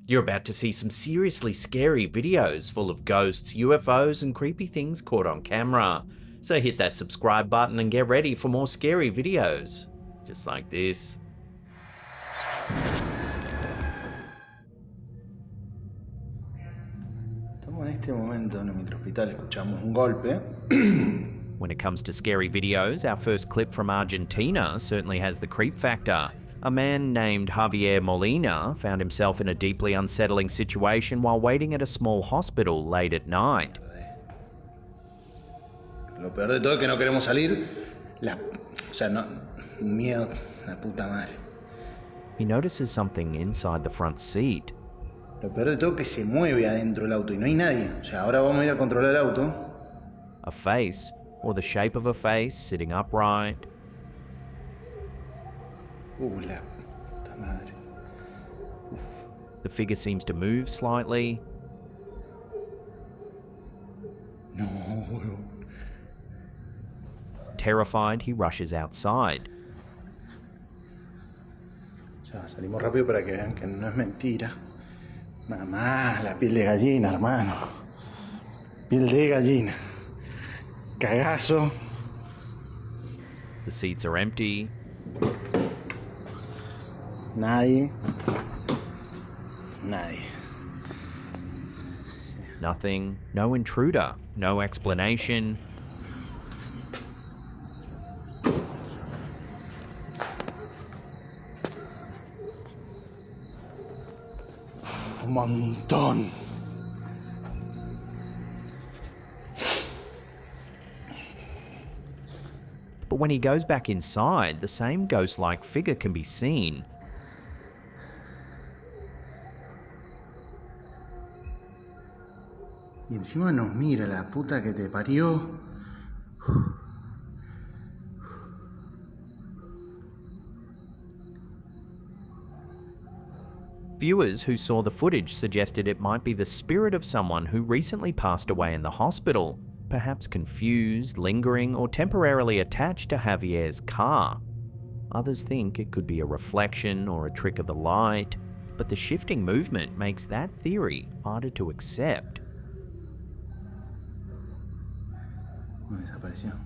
You're about to see some seriously scary videos full of ghosts, UFOs, and creepy things caught on camera. So hit that subscribe button and get ready for more scary videos, just like this. Estamos en este momento en el microhospital, escuchamos un golpe. When it comes to scary videos, our first clip from Argentina certainly has the creep factor. A man named Javier Molina found himself in a deeply unsettling situation while waiting at a small hospital late at night. Lo peor de todo es que no queremos salir. Miedo, la puta madre. He notices something inside the front seat. Lo peor de todo es que se mueve adentro del auto y no hay nadie. Ahora vamos a ir a controlar el auto. A face, or the shape of a face, sitting upright. La puta madre. The figure seems to move slightly. No, boludo. Terrified, he rushes outside. Ya, salimos rápido para que vean que no es mentira. Mamá, la piel de gallina, hermano. Piel de gallina. Cagazo. The seats are empty. Nadie. Nothing, no intruder, no explanation. Un montón. But when he goes back inside, the same ghost-like figure can be seen. Y encima nos mira, la puta que te parió. Viewers who saw the footage suggested it might be the spirit of someone who recently passed away in the hospital, perhaps confused, lingering, or temporarily attached to Javier's car. Others think it could be a reflection or a trick of the light, but the shifting movement makes that theory harder to accept. Desapareció.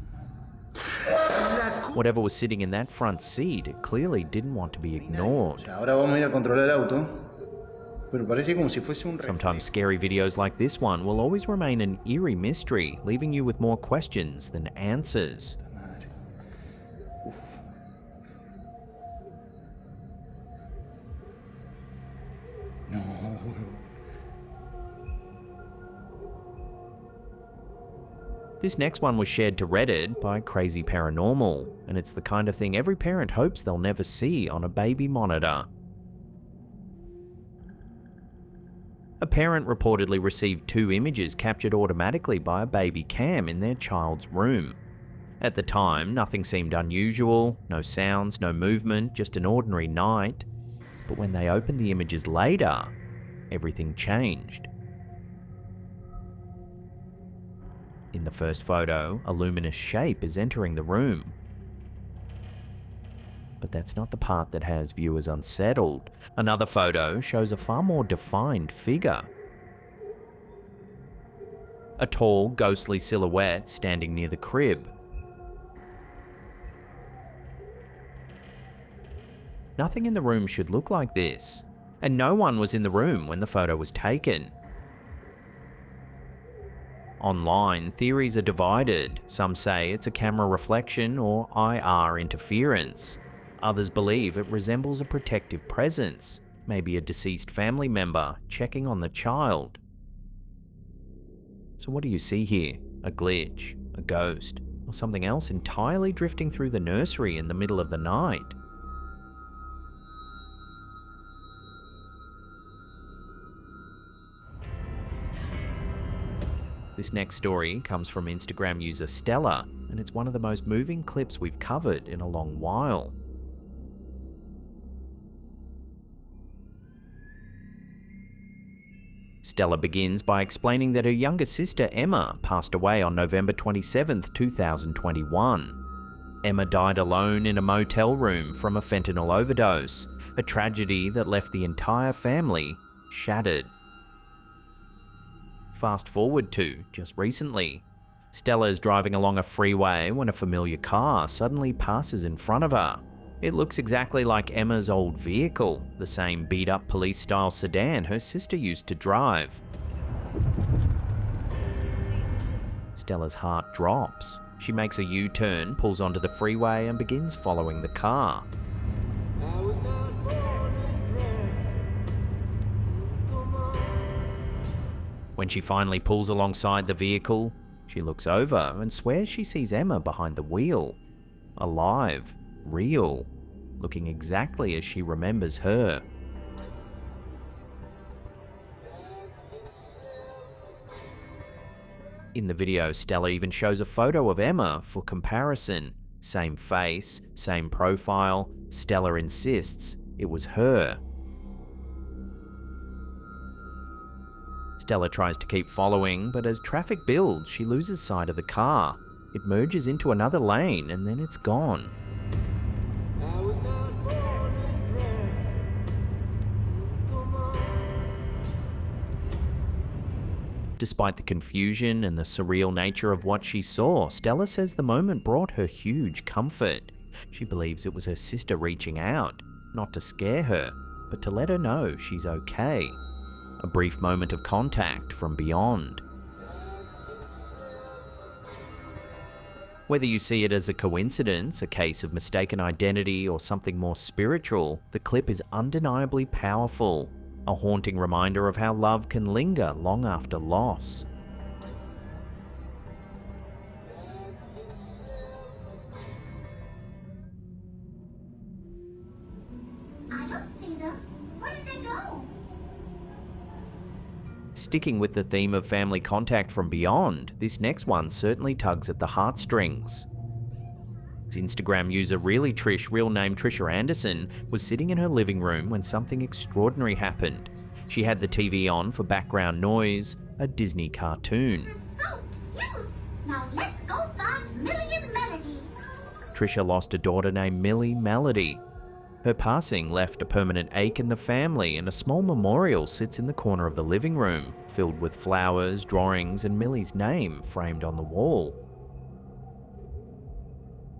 Whatever was sitting in that front seat, it clearly didn't want to be ignored. Ahora vamos a ir a controlar el auto. Pero parece como si fuese un Sometimes scary videos like this one will always remain an eerie mystery, leaving you with more questions than answers. No. This next one was shared to Reddit by Crazy Paranormal, and it's the kind of thing every parent hopes they'll never see on a baby monitor. A parent reportedly received 2 images captured automatically by a baby cam in their child's room. At the time, nothing seemed unusual, no sounds, no movement, just an ordinary night. But when they opened the images later, everything changed. In the first photo, a luminous shape is entering the room. But that's not the part that has viewers unsettled. Another photo shows a far more defined figure. A tall, ghostly silhouette standing near the crib. Nothing in the room should look like this, and no one was in the room when the photo was taken. Online, theories are divided. Some say it's a camera reflection or IR interference. Others believe it resembles a protective presence, maybe a deceased family member checking on the child. So what do you see here? A glitch, a ghost, or something else entirely drifting through the nursery in the middle of the night? This next story comes from Instagram user Stella, and it's one of the most moving clips we've covered in a long while. Stella begins by explaining that her younger sister Emma passed away on November 27, 2021. Emma died alone in a motel room from a fentanyl overdose, a tragedy that left the entire family shattered. Fast forward to just recently. Stella is driving along a freeway when a familiar car suddenly passes in front of her. It looks exactly like Emma's old vehicle, the same beat-up police-style sedan her sister used to drive. Stella's heart drops. She makes a U-turn, pulls onto the freeway and begins following the car. When she finally pulls alongside the vehicle, she looks over and swears she sees Emma behind the wheel. Alive, real, looking exactly as she remembers her. In the video, Stella even shows a photo of Emma for comparison. Same face, same profile. Stella insists it was her. Stella tries to keep following, but as traffic builds, she loses sight of the car. It merges into another lane and then it's gone. Despite the confusion and the surreal nature of what she saw, Stella says the moment brought her huge comfort. She believes it was her sister reaching out, not to scare her, but to let her know she's okay. A brief moment of contact from beyond. Whether you see it as a coincidence, a case of mistaken identity, or something more spiritual, the clip is undeniably powerful. A haunting reminder of how love can linger long after loss. I don't see them. Where did they go? Sticking with the theme of family contact from beyond, this next one certainly tugs at the heartstrings. Instagram user Really Trish, real name Trisha Anderson, was sitting in her living room when something extraordinary happened. She had the TV on for background noise, a Disney cartoon. So cute. Now let's go find Millie and Melody. Trisha lost a daughter named Millie Melody. Her passing left a permanent ache in the family, and a small memorial sits in the corner of the living room, filled with flowers, drawings, and Millie's name framed on the wall.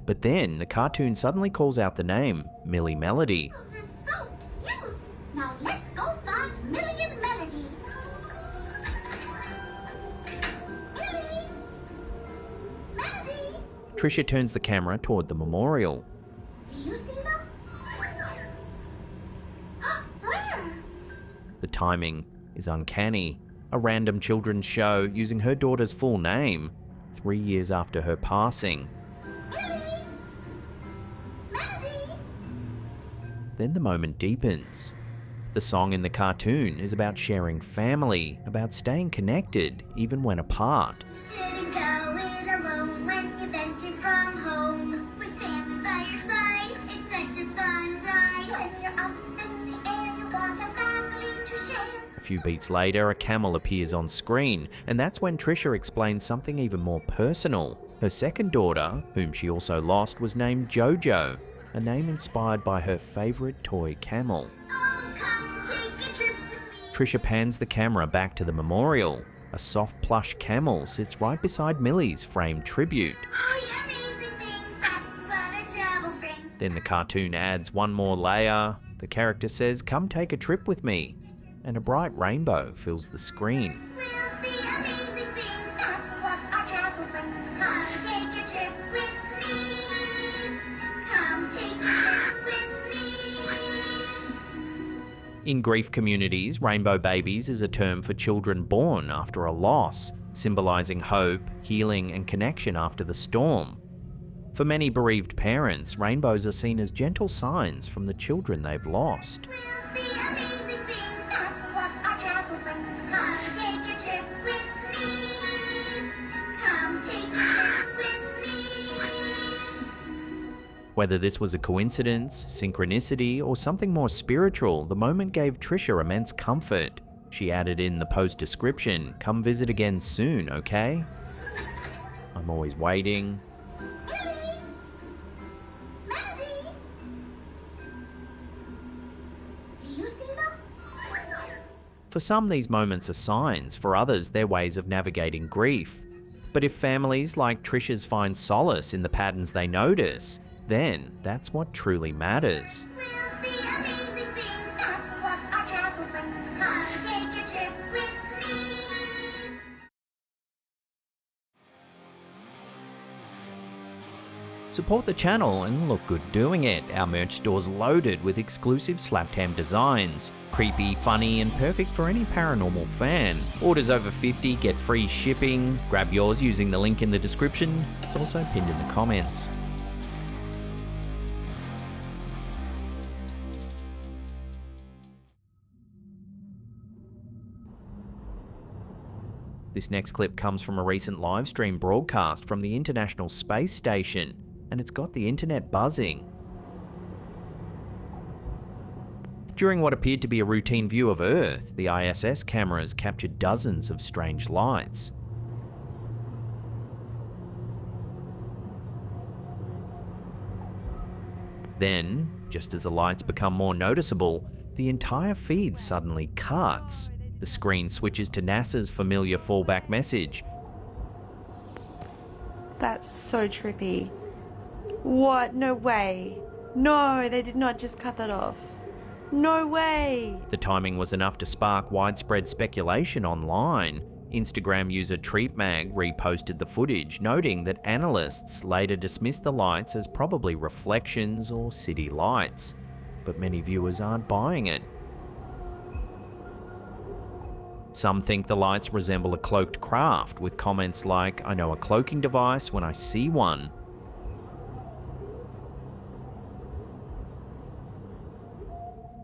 But then, the cartoon suddenly calls out the name, Millie Melody. This is so cute. Now let's go find Millie and Melody. Millie! Melody! Trisha turns the camera toward the memorial. Do you see them? Where? The timing is uncanny. A random children's show using her daughter's full name, 3 years after her passing. Then the moment deepens. The song in the cartoon is about sharing family, about staying connected even when apart. Shouldn't go it alone when you venture from home. With family by your side, it's such a fun ride. When you're up in the air, you want a family to share. A few beats later, a camel appears on screen, and that's when Trisha explains something even more personal. Her second daughter, whom she also lost, was named Jojo, a name inspired by her favorite toy camel. Oh, come take a trip with me. Trisha pans the camera back to the memorial. A soft plush camel sits right beside Millie's framed tribute. Oh, yeah, amazing things, that's what a travel brings. Then the cartoon adds one more layer. The character says, "Come take a trip with me," and a bright rainbow fills the screen. We'll see amazing things, that's what our travel brings. Come take a trip with me. Come take a trip with me. In grief communities, rainbow babies is a term for children born after a loss, symbolizing hope, healing, and connection after the storm. For many bereaved parents, rainbows are seen as gentle signs from the children they've lost. We'll see amazing things, that's what our travel brings. Come take a trip with me. Come take a trip with me. Whether this was a coincidence, synchronicity, or something more spiritual, the moment gave Trisha immense comfort. She added in the post description, "Come visit again soon, okay? I'm always waiting." Melody! Do you see them? For some, these moments are signs, for others, they're ways of navigating grief. But if families like Trisha's find solace in the patterns they notice, then that's what truly matters. We'll see amazing things, that's what our travel brings. Come take a trip with me. Support the channel and look good doing it. Our merch store's loaded with exclusive slap-tam designs. Creepy, funny, and perfect for any paranormal fan. Orders over 50 get free shipping. Grab yours using the link in the description. It's also pinned in the comments. This next clip comes from a recent live stream broadcast from the International Space Station, and it's got the internet buzzing. During what appeared to be a routine view of Earth, the ISS cameras captured dozens of strange lights. Then, just as the lights become more noticeable, the entire feed suddenly cuts. The screen switches to NASA's familiar fallback message. That's so trippy. What? No way. No, they did not just cut that off. No way. The timing was enough to spark widespread speculation online. Instagram user TreatMag reposted the footage, noting that analysts later dismissed the lights as probably reflections or city lights. But many viewers aren't buying it. Some think the lights resemble a cloaked craft, with comments like, "I know a cloaking device when I see one."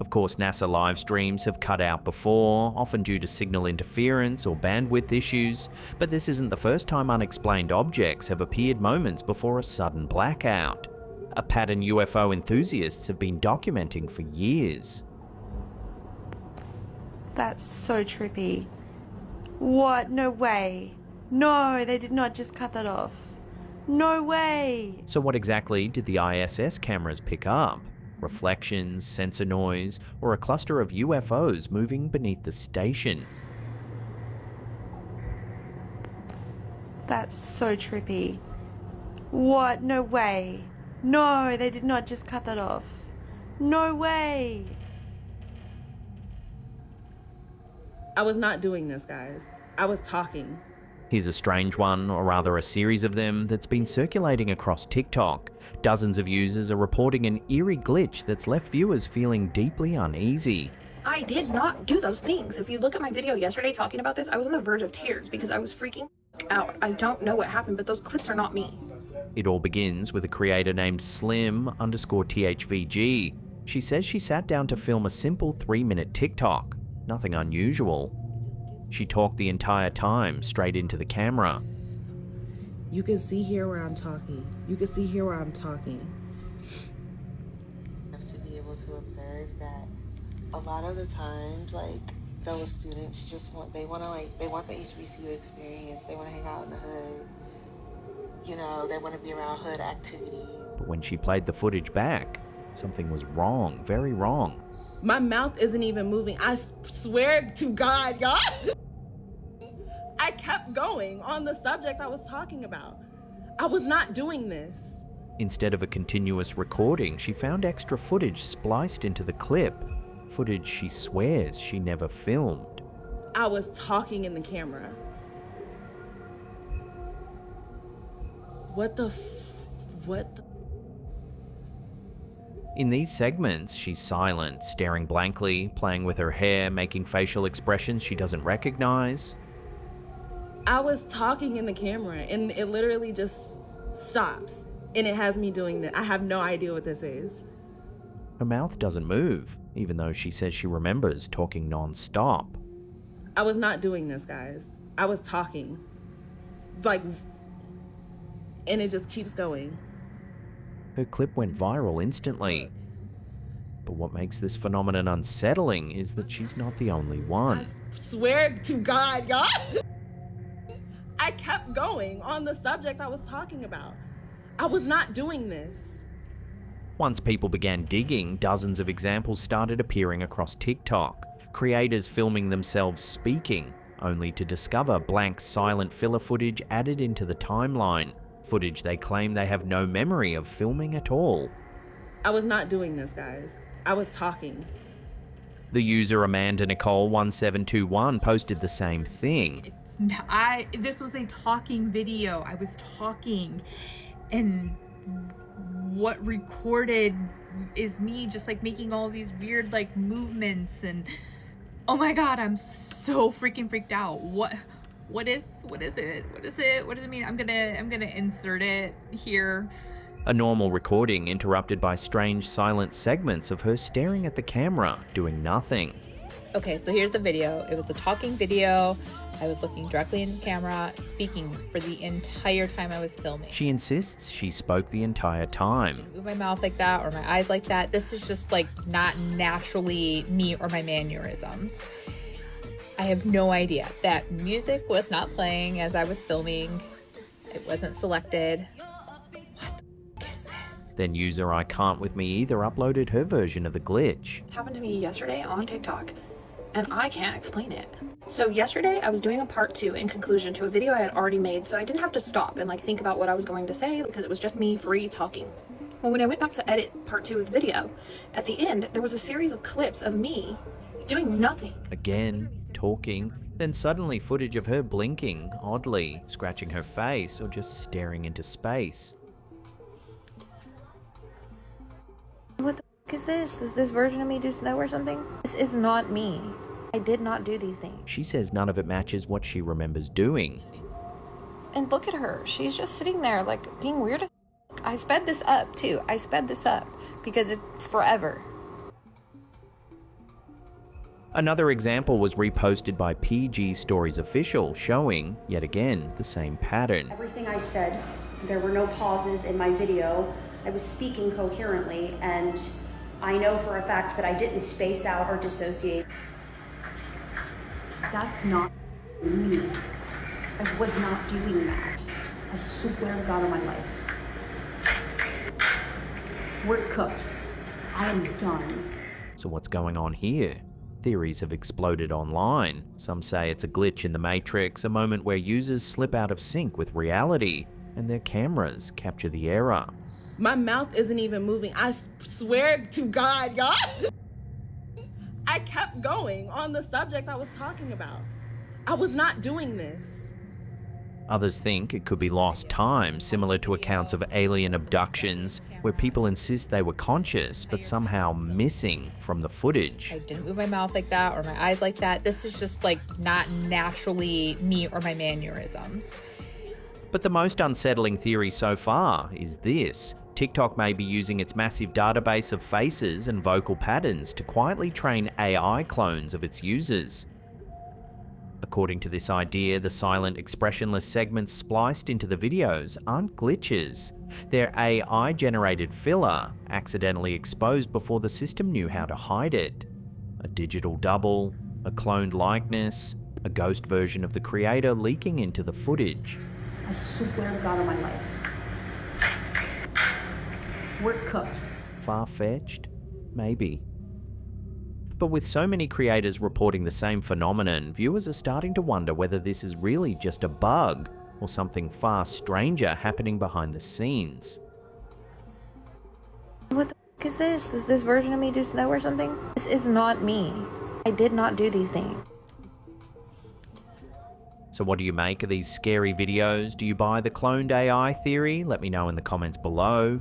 Of course, NASA live streams have cut out before, often due to signal interference or bandwidth issues, but this isn't the first time unexplained objects have appeared moments before a sudden blackout. A pattern UFO enthusiasts have been documenting for years. That's so trippy. What? No way. No, they did not just cut that off. No way. So what exactly did the ISS cameras pick up? Reflections, sensor noise, or a cluster of UFOs moving beneath the station? That's so trippy. What? No way. No, they did not just cut that off. No way. I was not doing this, guys. I was talking. Here's a strange one, or rather a series of them, that's been circulating across TikTok. Dozens of users are reporting an eerie glitch that's left viewers feeling deeply uneasy. I did not do those things. If you look at my video yesterday talking about this, I was on the verge of tears because I was freaking out. I don't know what happened, but those clips are not me. It all begins with a creator named Slim_THVG. She says she sat down to film a simple 3-minute TikTok. Nothing unusual. She talked the entire time straight into the camera. You can see here where I'm talking. You can see here where I'm talking. Have to be able to observe that a lot of the times, like, those students just want the HBCU experience. They want to hang out in the hood. You know, they want to be around hood activities. But when she played the footage back, something was wrong, very wrong. My mouth isn't even moving. I swear to God, y'all. I kept going on the subject I was talking about. I was not doing this. Instead of a continuous recording, she found extra footage spliced into the clip. Footage she swears she never filmed. I was talking in the camera. What the? In these segments, she's silent, staring blankly, playing with her hair, making facial expressions she doesn't recognize. I was talking in the camera and it literally just stops. And it has me doing that. I have no idea what this is. Her mouth doesn't move, even though she says she remembers talking non-stop. I was not doing this, guys. I was talking. Like, and it just keeps going. Her clip went viral instantly. But what makes this phenomenon unsettling is that she's not the only one. I swear to God, y'all. I kept going on the subject I was talking about. I was not doing this. Once people began digging, dozens of examples started appearing across TikTok. Creators filming themselves speaking, only to discover blank silent filler footage added into the timeline. Footage they claim they have no memory of filming at all. I was not doing this, guys. I was talking. The user Amanda Nicole 1721 posted the same thing. This was a talking video. I was talking, and what recorded is me just like making all these weird like movements, and oh my god, I'm so freaking freaked out. What is it? What does it mean? I'm gonna insert it here. A normal recording interrupted by strange silent segments of her staring at the camera, doing nothing. Okay, so here's the video. It was a talking video. I was looking directly in the camera, speaking for the entire time I was filming. She insists she spoke the entire time. I didn't move my mouth like that or my eyes like that. This is just like not naturally me or my mannerisms. I have no idea. That music was not playing as I was filming. It wasn't selected. What the is this? Then user I Can't With Me Either uploaded her version of the glitch. It happened to me yesterday on TikTok, and I can't explain it. So yesterday I was doing a part 2 in conclusion to a video I had already made, so I didn't have to stop and like think about what I was going to say because it was just me free talking. Well, when I went back to edit part 2 of the video, at the end there was a series of clips of me doing nothing. Again, talking, then suddenly footage of her blinking, oddly, scratching her face or just staring into space. What the f is this? Does this version of me do snow or something? This is not me. I did not do these things. She says none of it matches what she remembers doing. And look at her. She's just sitting there like being weird as f. I sped this up too. I sped this up because it's forever. Another example was reposted by PG Stories Official, showing, yet again, the same pattern. Everything I said, there were no pauses in my video. I was speaking coherently, and I know for a fact that I didn't space out or dissociate. That's not me. I was not doing that. I swear to God on my life. We're cooked. I am done. So what's going on here? Theories have exploded online. Some say it's a glitch in the Matrix, a moment where users slip out of sync with reality, and their cameras capture the error. My mouth isn't even moving. I swear to God, y'all. I kept going on the subject I was talking about. I was not doing this. Others think it could be lost time, similar to accounts of alien abductions, where people insist they were conscious but somehow missing from the footage. I didn't move my mouth like that or my eyes like that. This is just like not naturally me or my mannerisms. But the most unsettling theory so far is this. TikTok may be using its massive database of faces and vocal patterns to quietly train AI clones of its users. According to this idea, the silent, expressionless segments spliced into the videos aren't glitches. They're AI-generated filler, accidentally exposed before the system knew how to hide it. A digital double, a cloned likeness, a ghost version of the creator leaking into the footage. I swear to God on my life. We're cooked. Far-fetched? Maybe. But with so many creators reporting the same phenomenon, viewers are starting to wonder whether this is really just a bug or something far stranger happening behind the scenes. What the f is this? Does this version of me do snow or something? This is not me. I did not do these things. So what do you make of these scary videos? Do you buy the cloned AI theory? Let me know in the comments below.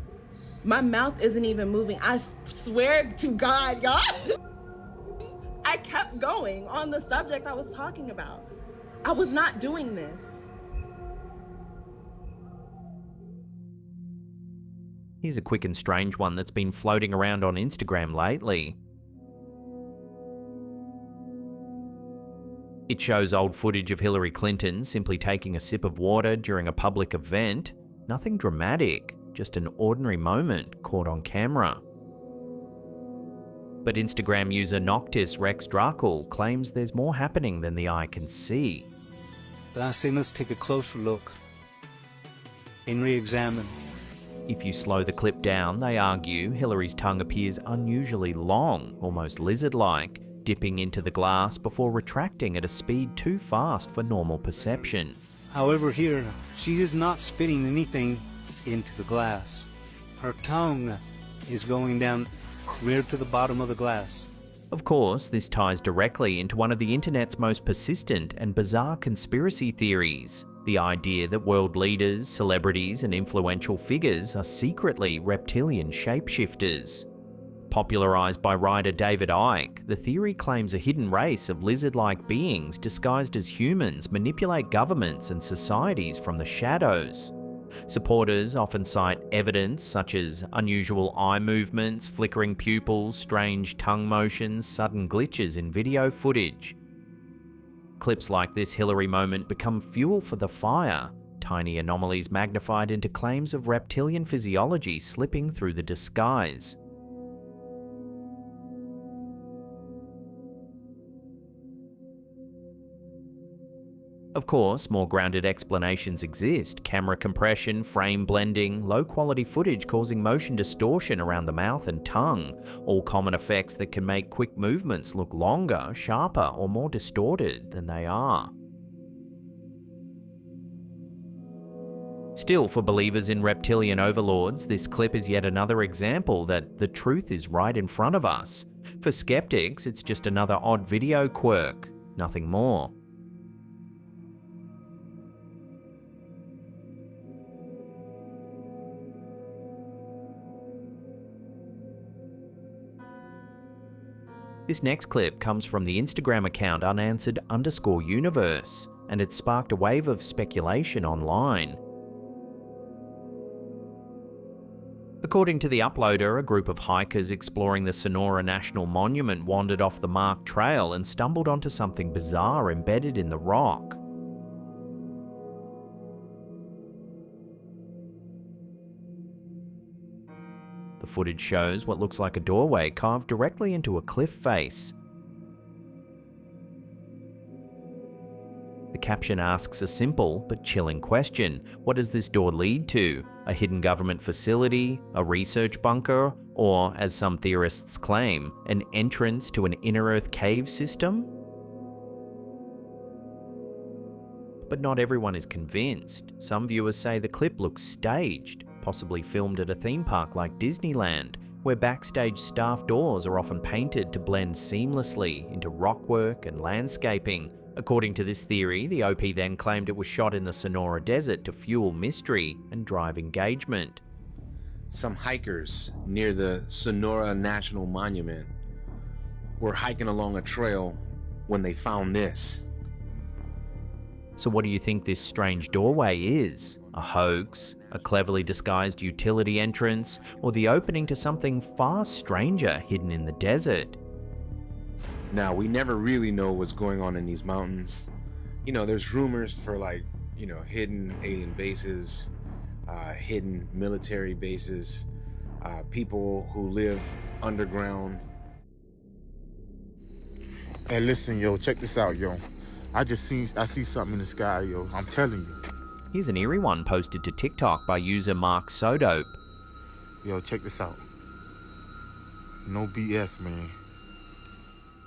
My mouth isn't even moving. I swear to God, y'all. I kept going on the subject I was talking about. I was not doing this. Here's a quick and strange one that's been floating around on Instagram lately. It shows old footage of Hillary Clinton simply taking a sip of water during a public event. Nothing dramatic, just an ordinary moment caught on camera. But Instagram user Noctis Rex Drakel claims there's more happening than the eye can see. But I say let's take a closer look and re-examine. If you slow the clip down, they argue Hillary's tongue appears unusually long, almost lizard-like, dipping into the glass before retracting at a speed too fast for normal perception. However, here, she is not spitting anything into the glass. Her tongue is going down clear to the bottom of the glass. Of course, this ties directly into one of the internet's most persistent and bizarre conspiracy theories: the idea that world leaders, celebrities, and influential figures are secretly reptilian shapeshifters. Popularized by writer David Icke, the theory claims a hidden race of lizard-like beings disguised as humans manipulate governments and societies from the shadows. Supporters often cite evidence such as unusual eye movements, flickering pupils, strange tongue motions, sudden glitches in video footage. Clips like this Hillary moment become fuel for the fire, tiny anomalies magnified into claims of reptilian physiology slipping through the disguise. Of course, more grounded explanations exist: camera compression, frame blending, low-quality footage causing motion distortion around the mouth and tongue, all common effects that can make quick movements look longer, sharper, or more distorted than they are. Still, for believers in reptilian overlords, this clip is yet another example that the truth is right in front of us. For skeptics, it's just another odd video quirk, nothing more. This next clip comes from the Instagram account unanswered_universe, and it sparked a wave of speculation online. According to the uploader, a group of hikers exploring the Sonora National Monument wandered off the marked trail and stumbled onto something bizarre embedded in the rock. The footage shows what looks like a doorway carved directly into a cliff face. The caption asks a simple but chilling question: what does this door lead to? A hidden government facility, a research bunker, or, as some theorists claim, an entrance to an inner Earth cave system? But not everyone is convinced. Some viewers say the clip looks staged, possibly filmed at a theme park like Disneyland, where backstage staff doors are often painted to blend seamlessly into rockwork and landscaping. According to this theory, the OP then claimed it was shot in the Sonora Desert to fuel mystery and drive engagement. Some hikers near the Sonora National Monument were hiking along a trail when they found this. So what do you think this strange doorway is? A hoax, a cleverly disguised utility entrance, or the opening to something far stranger hidden in the desert? Now, we never really know what's going on in these mountains. You know, there's rumors for hidden alien bases, hidden military bases, people who live underground. Hey, listen, yo, check this out, yo. I see something in the sky, yo. I'm telling you. Here's an eerie one posted to TikTok by user Mark Sodope. Yo, check this out. No BS, man.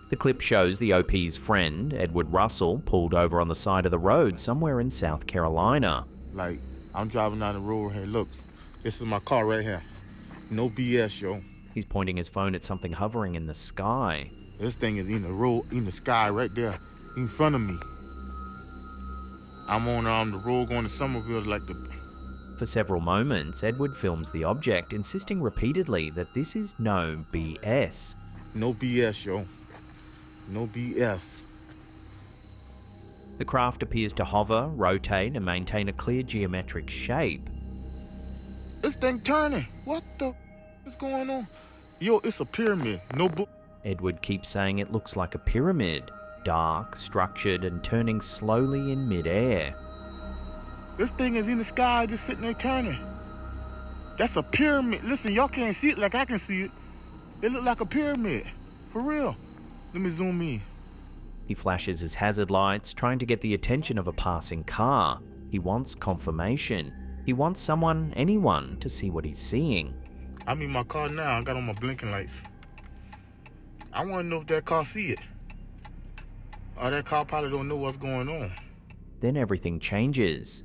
The clip shows the OP's friend, Edward Russell, pulled over on the side of the road somewhere in South Carolina. Like, I'm driving down the road here. Look, this is my car right here. No BS, yo. He's pointing his phone at something hovering in the sky. This thing is in the sky right there, in front of me. I'm on the road going to Somerville For several moments, Edward films the object, insisting repeatedly that this is no BS. No BS, yo. No BS. The craft appears to hover, rotate, and maintain a clear geometric shape. This thing turning. What the is going on? Yo, it's a pyramid. Edward keeps saying it looks like a pyramid. Dark, structured, and turning slowly in mid-air. This thing is in the sky, just sitting there turning. That's a pyramid. Listen, y'all can't see it like I can see it. It look like a pyramid. For real. Let me zoom in. He flashes his hazard lights, trying to get the attention of a passing car. He wants confirmation. He wants someone, anyone, to see what he's seeing. I'm in my car now. I got on my blinking lights. I want to know if that car see it. Or that car probably don't know what's going on. Then everything changes.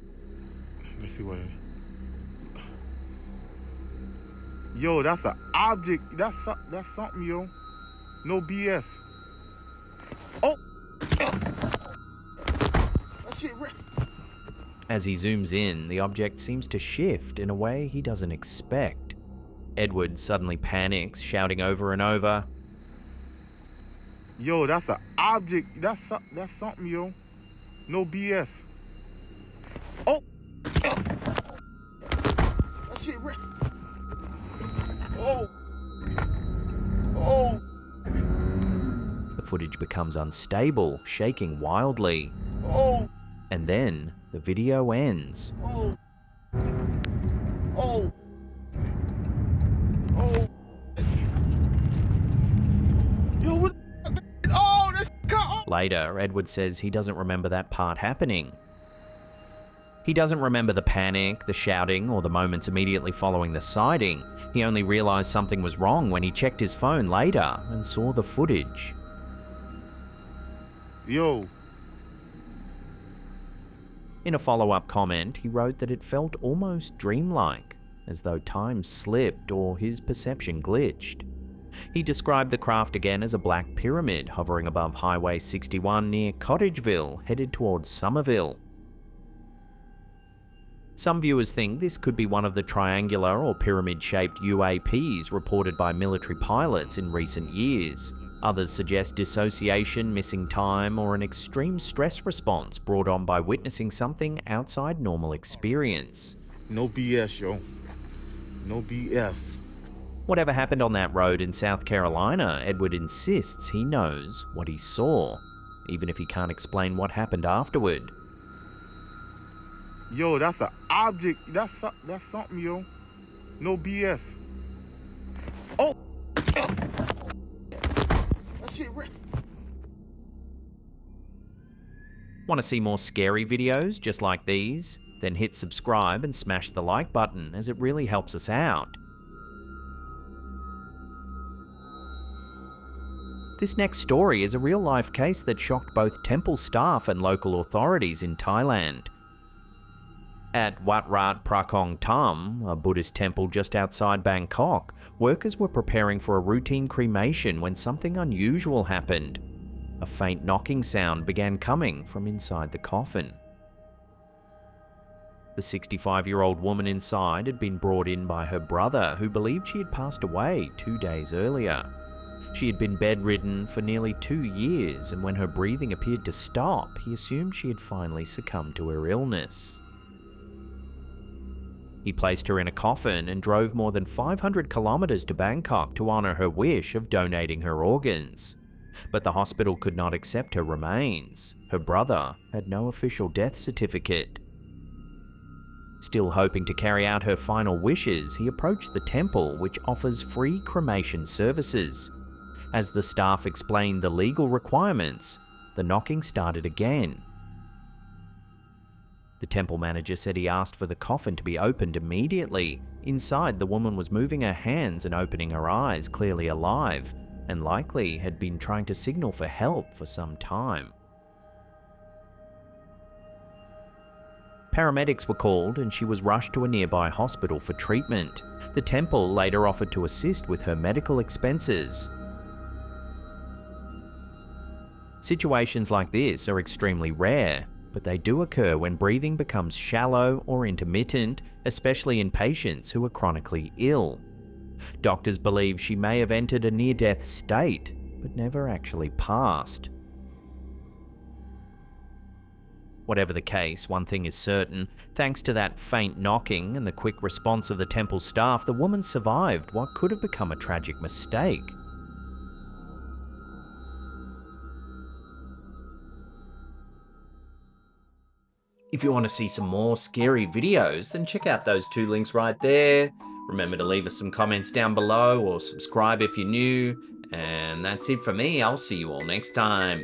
Let's see what it is. Yo, that's an object. That's something, yo. No BS. Oh! That shit ripped. As he zooms in, the object seems to shift in a way he doesn't expect. Edward suddenly panics, shouting over and over, Yo, that's an object. That's something, yo. No BS. Oh! That shit ripped. Oh! Oh! The footage becomes unstable, shaking wildly. Oh! And then the video ends. Oh! Oh! Oh! Yo, what? Oh, this car! Later, Edward says he doesn't remember that part happening. He doesn't remember the panic, the shouting, or the moments immediately following the sighting. He only realized something was wrong when he checked his phone later and saw the footage. Yo. In a follow-up comment, he wrote that it felt almost dreamlike, as though time slipped or his perception glitched. He described the craft again as a black pyramid hovering above Highway 61 near Cottageville, headed towards Somerville. Some viewers think this could be one of the triangular or pyramid-shaped UAPs reported by military pilots in recent years. Others suggest dissociation, missing time, or an extreme stress response brought on by witnessing something outside normal experience. No BS, yo. No BS. Whatever happened on that road in South Carolina, Edward insists he knows what he saw, even if he can't explain what happened afterward. Yo, that's an object. That's something, yo. No BS. Oh! That shit ripped. Want to see more scary videos just like these? Then hit subscribe and smash the like button, as it really helps us out. This next story is a real-life case that shocked both temple staff and local authorities in Thailand. At Wat Rat Prakong Tham, a Buddhist temple just outside Bangkok, workers were preparing for a routine cremation when something unusual happened. A faint knocking sound began coming from inside the coffin. The 65-year-old woman inside had been brought in by her brother, who believed she had passed away 2 days earlier. She had been bedridden for nearly 2 years, and when her breathing appeared to stop, he assumed she had finally succumbed to her illness. He placed her in a coffin and drove more than 500 kilometers to Bangkok to honor her wish of donating her organs. But the hospital could not accept her remains. Her brother had no official death certificate. Still hoping to carry out her final wishes, he approached the temple, which offers free cremation services. As the staff explained the legal requirements, the knocking started again. The temple manager said he asked for the coffin to be opened immediately. Inside, the woman was moving her hands and opening her eyes, clearly alive, and likely had been trying to signal for help for some time. Paramedics were called and she was rushed to a nearby hospital for treatment. The temple later offered to assist with her medical expenses. Situations like this are extremely rare, but they do occur when breathing becomes shallow or intermittent, especially in patients who are chronically ill. Doctors believe she may have entered a near-death state, but never actually passed. Whatever the case, one thing is certain: thanks to that faint knocking and the quick response of the temple staff, the woman survived what could have become a tragic mistake. If you want to see some more scary videos, then check out those 2 links right there. Remember to leave us some comments down below or subscribe if you're new. And that's it for me. I'll see you all next time.